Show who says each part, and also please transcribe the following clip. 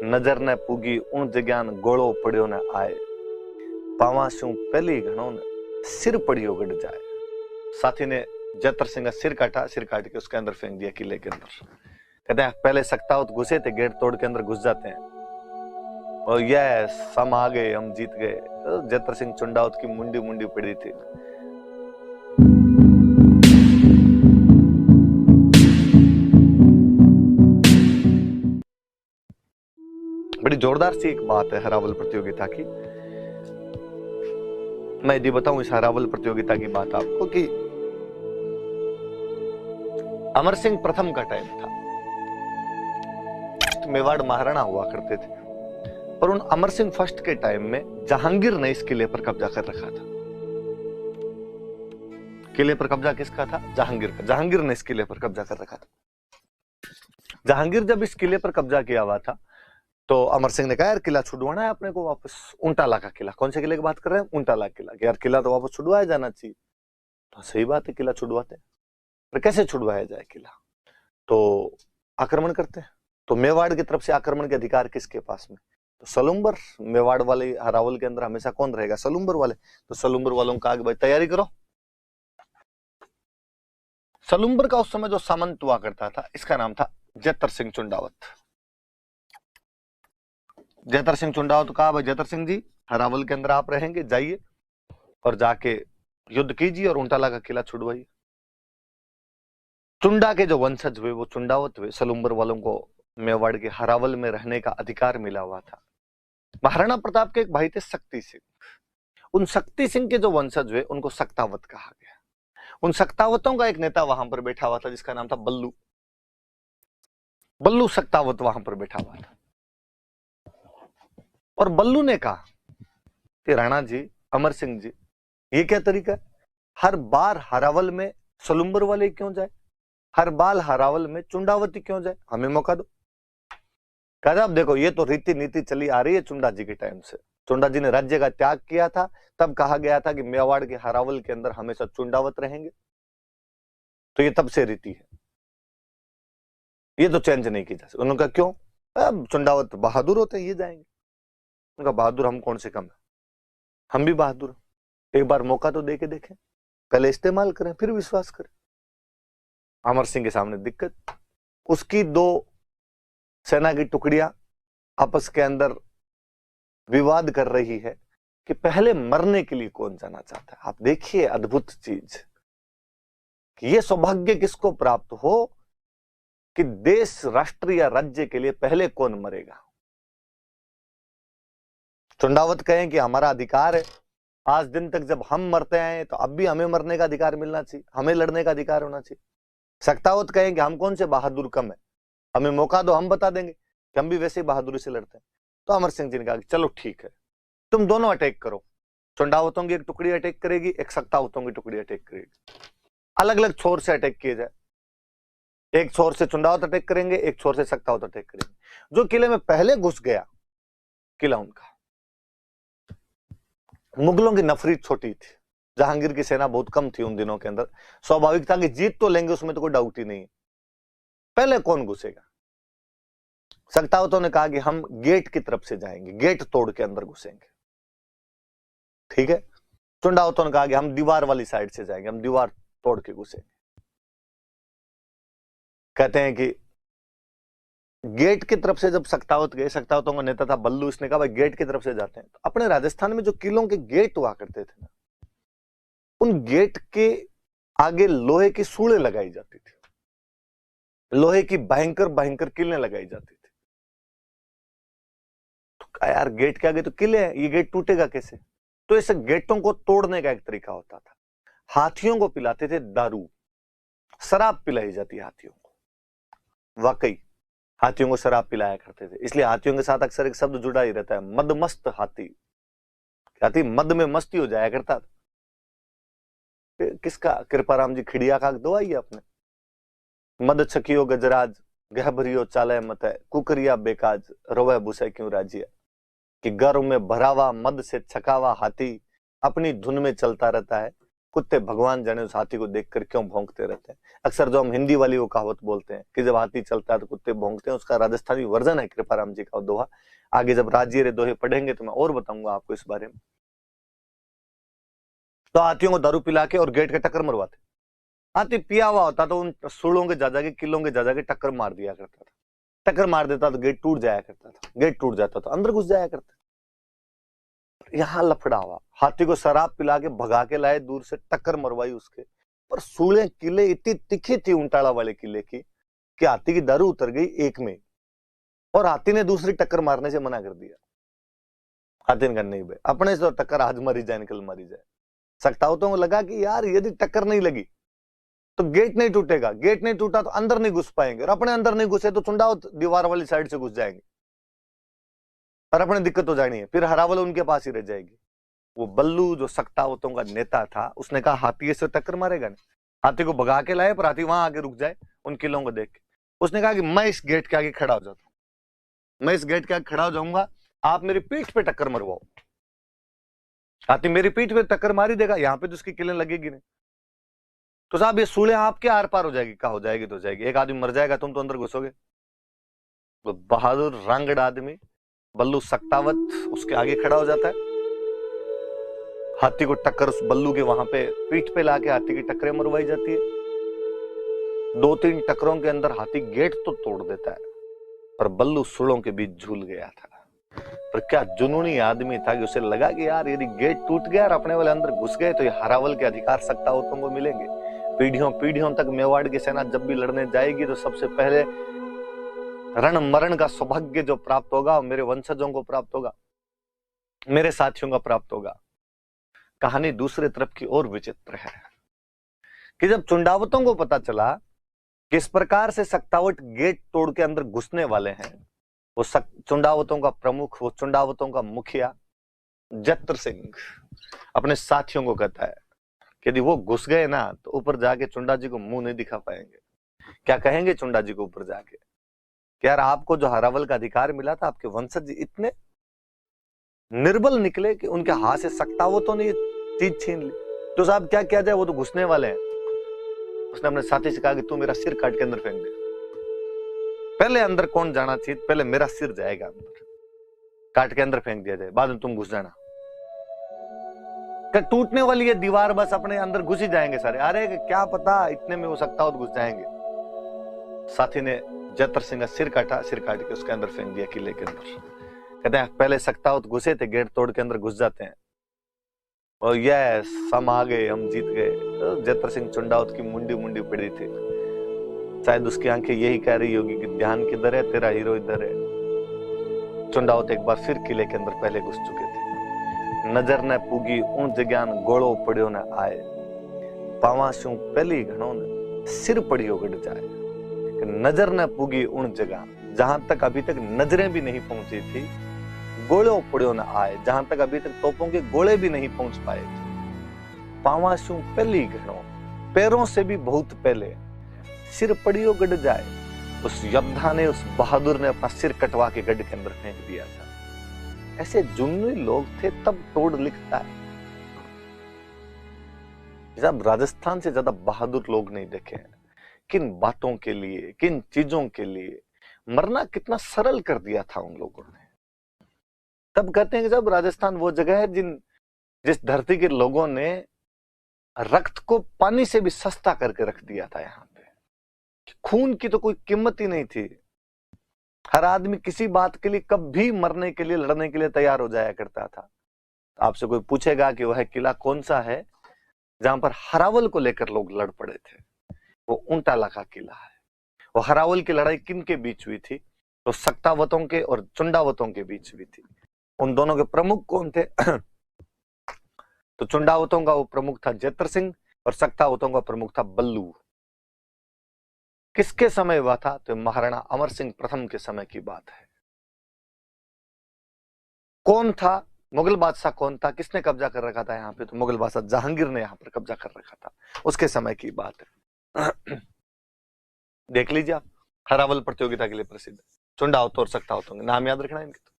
Speaker 1: नजर ने पूगी उन जगह गोलो पड़ियो ने आए, पावा शू पहली घणों ने सिर पड़ियो गड़ जाए। साथी ने जतर सिंह का सिर काटा, सिर काट के उसके अंदर फेंक दिया किले के अंदर। कहते हैं पहले सक्तावत घुसे थे, गेट तोड़ के अंदर घुस जाते हैं और यस हम आ गए, हम जीत गए। तो जतर सिंह चुंडावत की मुंडी मुंडी पड़ी थी। बड़ी जोरदार सी एक बात है हरावल प्रतियोगिता की। मैं यदि बताऊं इस हरावल प्रतियोगिता की बात आपको कि अमर सिंह प्रथम का टाइम था, मेवाड़ महाराणा हुआ करते थे, पर उन अमर सिंह फर्स्ट के टाइम में जहांगीर ने इस किले पर कब्जा कर रखा था। किले पर कब्जा किसका था? जहांगीर का। जहांगीर ने इस किले पर कब्जा कर रखा था। जहांगीर जब इस किले पर कब्जा किया हुआ था तो अमर सिंह ने कहा यार किला छुड़वाना है अपने को वापस। ऊंटाला का किला। कौन से किले की बात कर रहे हैं? ऊंटाला किला। यार किला तो वापस छुड़वाया जाना चाहिए। तो सही बात है, किला छुड़वाते हैं, पर कैसे छुड़वाया जाए किला? तो आक्रमण करते हैं। तो मेवाड़ की तरफ से आक्रमण के अधिकार किसके पास में? तो सलुम्बर। मेवाड़ वाले हरावल के अंदर हमेशा कौन रहेगा? सलुम्बर वाले। तो सलुम्बर वालों का आगे भाई तैयारी करो। सलुम्बर का उस समय जो सामंत हुआ करता था इसका नाम था जतर सिंह चुंडावत। जतर सिंह चुंडावत कहा भाई जतर सिंह जी हरावल के अंदर आप रहेंगे, जाइए और जाके युद्ध कीजिए और ऊंटाला का किला छुड़वाइए। चुंडा के जो वंशज हुए वो चुंडावत हुए। सलुम्बर वालों को मेवाड़ के हरावल में रहने का अधिकार मिला हुआ था। महाराणा प्रताप के एक भाई थे शक्ति सिंह। उन शक्ति सिंह के जो वंशज हुए उनको सक्तावत कहा गया। उन सक्तावतों का एक नेता वहां पर बैठा हुआ था जिसका नाम था बल्लू। बल्लू सक्तावत वहां पर बैठा हुआ था और बल्लू ने कहा कि राणा जी, अमर सिंह जी, ये क्या तरीका है? हर बार हरावल में सलुम्बर वाले क्यों जाए? हर बार हरावल में चुंडावती क्यों जाए? हमें मौका दो। कहता अब देखो ये तो रीति नीति चली आ रही है चुंडा जी के टाइम से। चुंडा जी ने राज्य का त्याग किया था, तब कहा गया था कि मेवाड़ के हरावल के अंदर हमेशा चुंडावत रहेंगे। तो ये तब से रीति है, ये तो चेंज नहीं की जा सकती। उन्होंने कहा क्यों? अब चुंडावत बहादुर होते हैं, ये जाएंगे। उनका बहादुर हम कौन से कम है? हम भी बहादुर। एक बार मौका तो दे के देखें, पहले इस्तेमाल करें फिर विश्वास करें। अमर सिंह के सामने दिक्कत, उसकी दो सेना की टुकड़ियां आपस के अंदर विवाद कर रही है कि पहले मरने के लिए कौन जाना चाहता है। आप देखिए अद्भुत चीज कि ये सौभाग्य किसको प्राप्त हो कि देश, राष्ट्र या राज्य के लिए पहले कौन मरेगा। चुंडावत कहें कि हमारा अधिकार है, आज दिन तक जब हम मरते हैं तो अब भी हमें मरने का अधिकार मिलना चाहिए, हमें लड़ने का अधिकार होना चाहिए। सक्तावत कहें कि हम कौन से बहादुर कम है, हमें मौका दो, हम बता देंगे कि हम भी वैसे ही बहादुरी से लड़ते हैं। तो अमर सिंह जी ने कहा कि चलो ठीक है, तुम दोनों अटैक करो। चुंडावतों की एक टुकड़ी अटैक करेगी, एक सक्तावतों की टुकड़ी अटैक करेगी। अलग अलग छोर से अटैक किए जाए। एक छोर से चुंडावत अटैक करेंगे, एक छोर से सक्तावत अटैक करेंगे। जो किले में पहले घुस गया, किला उनका। मुगलों की नफरी छोटी थी, जहांगीर की सेना बहुत कम थी उन दिनों के अंदर। स्वाभाविक था कि जीत तो लेंगे, उसमें तो कोई डाउट ही नहीं है। पहले कौन घुसेगा? सक्तावतों ने कहा कि हम गेट की तरफ से जाएंगे, गेट तोड़ के अंदर घुसेंगे। ठीक है। चुंडावतों ने कहा कि हम दीवार वाली साइड से जाएंगे, हम दीवार तोड़ के घुसेंगे। कहते हैं कि गेट की तरफ से जब सक्तावत गए, सक्तावतों का नेता था बल्लू, इसने कहा भाई गेट की तरफ से जाते हैं। तो अपने राजस्थान में जो किलों के गेट हुआ करते थे ना, उन गेट के आगे लोहे की सूड़े लगाई जाती थी, लोहे की भयंकर भयंकर किलें लगाई जाती थी। तो यार गेट के आगे तो किले हैं, ये गेट टूटेगा कैसे? तो ऐसे गेटों को तोड़ने का एक तरीका होता था, हाथियों को पिलाते थे दारू, शराब पिलाई जाती हाथियों को। वाकई हाथियों को शराब पिलाया करते थे, इसलिए हाथियों के साथ अक्सर एक शब्द जुड़ा ही रहता है, मदमस्त हाथी। हाथी मद में मस्ती हो जाया करता था। किसका? कृपाराम जी खिड़िया का दो आई आपने। मद छकियो गजराज, गहभरियो चाले मत है, कुकरिया बेकाज, रोवे भूसे क्यों राजिया। कि गर्व में भरावा मद से छकावा हाथी अपनी धुन में चलता रहता है, कुत्ते भगवान जाने उस हाथी को देखकर क्यों भौंकते रहते हैं। अक्सर जो हम हिंदी वाली वो कहावत बोलते हैं कि जब हाथी चलता है तो कुत्ते भौंकते हैं, उसका राजस्थानी वर्जन है कृपाराम जी का दोहा। आगे जब राज्य रे दोहे पढ़ेंगे तो मैं और बताऊंगा आपको इस बारे में। तो हाथियों को दारू पिला के और गेट के टक्कर मरवाते। हाथी पिया हुआ होता तो उन सूलों के जा के किलों के जा के टक्कर मार दिया करता था। टक्कर मार देता तो गेट टूट जाया करता था, गेट टूट जाता तो अंदर घुस जाया करता। यहां लफड़ा हुआ, हाथी को शराब पिला के भगा के लाए, दूर से टक्कर मरवाई उसके, पर सूले किले इतनी तिखी थी उंटाला वाले किले की कि हाथी की दारू उतर गई एक में, और हाथी ने दूसरी टक्कर मारने से मना कर दिया। हाथी ने कहा नहीं भाई, अपने से तो टक्कर आज मरी जाए निकल मरी जाए। सक्तावतों को लगा कि यार यदि टक्कर नहीं लगी तो गेट नहीं टूटेगा, गेट नहीं टूटा तो अंदर नहीं घुस पाएंगे, और अपने अंदर नहीं घुसे तो चुंडावत दीवार वाली साइड से घुस जाएंगे और अपने दिक्कत हो जानी है, फिर हरावल उनके पास ही रह जाएगी। वो बल्लू जो सक्तावतों का नेता था, उसने कहा हाथी से टक्कर मारेगा नहीं। हाथी को भगा के लाए पर हाथी वहां आगे रुक जाए उन किलों को देख के। उसने कहा कि मैं इस गेट के आगे खड़ा हो जाता हूं, मैं इस गेट के आगे खड़ा हो जाऊंगा, आप मेरी पीठ पे टक्कर मरवाओ। हाथी मेरी पीठ पे टक्कर मारी देगा, यहां पे तो उसकी किलें लगेगी नहीं, तो साहब ये सूले आपके आर पार हो जाएगी। कहा हो जाएगी तो जाएगी, एक आदमी मर जाएगा, तुम तो अंदर घुसोगे। तो बहादुर रंगड़ आदमी बल्लू सक्तावत उसके आगे खड़ा हो जाता है, हाथी को टक्कर उस बल्लू के वहां पे पीठ पे लाके हाथी की टक्करें मरवाई जाती है। 2-3 टक्करों के अंदर हाथी गेट तो तोड़ देता है, पर बल्लू सुड़ों के बीच झूल गया था। पर क्या जुनूनी आदमी था कि उसे लगा कि यार यदि गेट टूट गया और अपने वाले अंदर घुस गए तो ये हरावल के अधिकार सक्तावतों को मिलेंगे। पीढ़ियों पीढ़ियों तक मेवाड़ की सेना जब भी लड़ने जाएगी तो सबसे पहले रण मरण का सौभाग्य जो प्राप्त होगा वो मेरे वंशजों को प्राप्त होगा, मेरे साथियों का प्राप्त होगा। कहानी दूसरे तरफ की ओर विचित्र है कि जब चुंडावतों को पता चला कि इस प्रकार से सक्तावट गेट तोड़ के अंदर घुसने वाले हैं, वो चुंडावतों का प्रमुख, वो चुंडावतों का मुखिया जत्र सिंह अपने साथियों को कहता है कि यदि वो घुस गए ना तो ऊपर जाके चुंडा जी को मुंह नहीं दिखा पाएंगे। क्या कहेंगे चुंडा जी को ऊपर जाके कि यार आपको जो हरावल का अधिकार मिला था, आपके वंशज इतने निर्बल निकले कि उनके हाथ से सक्तावतों ने ये चीज छीन ली, तो साहब क्या किया जाए, वो तो घुसने वाले हैं। उसने अपने साथी से कहा कि तू मेरा सिर काट के अंदर फेंक दे। पहले अंदर कौन जाना चाहिए, पहले मेरा सिर जाएगा अंदर, काट के अंदर फेंक दिया जाए, बाद में तुम घुस जाना। क्या टूटने वाली है दीवार, बस अपने अंदर घुस ही जाएंगे सारे। अरे क्या पता इतने में हो सकता हो तो घुस जाएंगे। साथी ने जत्र सिंह का सिर काटा, सिर काट के उसके अंदर फेंक दिया किले के अंदर। कहते हैं पहले सक्तावत घुसे थे, गेट तोड़ के अंदर घुस जाते हैं और यस हम आ गए, हम जीत गए। तो जत्र सिंह चुंडावत की मुंडी मुंडी पड़ी थी, शायद उसकी आंखें यही कह रही होगी कि ध्यान किधर है, तेरा हीरो इधर है। चुंडावत एक बार फिर किले के अंदर पहले घुस चुके थे। नजर न पूगी उन जग्यान गोड़ो पड़ियो न आए, पावाशू पहली घणो न सिर पड़ियो गड़ जाए। नजर न पूगी उन जगह, जहां तक अभी तक नजरें भी नहीं पहुंची थी, गोड़ो पड़ियो न आए, जहां तक अभी तक तोपों के गोले भी नहीं पहुंच पाए थे। पावाशू पहली घणो, पैरों से भी बहुत पहले, सिर पड़ियो गड़ जाए। उस योद्धा ने, उस बहादुर ने अपना सिर कटवा के गड्ढे के अंदर फेंक दिया था। ऐसे जुनूनी लोग थे, तब तोड़ लिखता है। जब राजस्थान से ज्यादा बहादुर लोग नहीं देखे हैं। किन बातों के लिए, किन चीजों के लिए मरना कितना सरल कर दिया था उन लोगों ने। तब कहते हैं कि जब राजस्थान वो जगह है जिस धरती के लोगों ने रक्त को पानी से भी सस्ता करके रख दिया था। यहाँ पे खून की तो कोई कीमत ही नहीं थी। हर आदमी किसी बात के लिए कभी मरने के लिए, लड़ने के लिए तैयार हो जाया करता था। आपसे कोई पूछेगा कि वह किला कौन सा है जहां पर हरावल को लेकर लोग लड़ पड़े थे, वो उंटाला का किला है। वो हरावल की लड़ाई किन के बीच हुई थी, तो सक्तावतों के और चुंडावतों के बीच हुई थी। उन दोनों के प्रमुख कौन थे तो चुंडावतों का वो प्रमुख था जत्र सिंह और सक्तावतों का प्रमुख था बल्लू। किसके समय हुआ था, तो महाराणा अमर सिंह प्रथम के समय की बात है। कौन था मुगल बादशाह, कौन था, किसने कब्जा कर रखा था यहाँ पे, तो मुगल बादशाह जहांगीर ने यहाँ पर कब्जा कर रखा था, उसके समय की बात है। देख लीजिए आप, हरावल प्रतियोगिता के लिए प्रसिद्ध चुंडावत और सक्तावतों के नाम याद रखना इनके।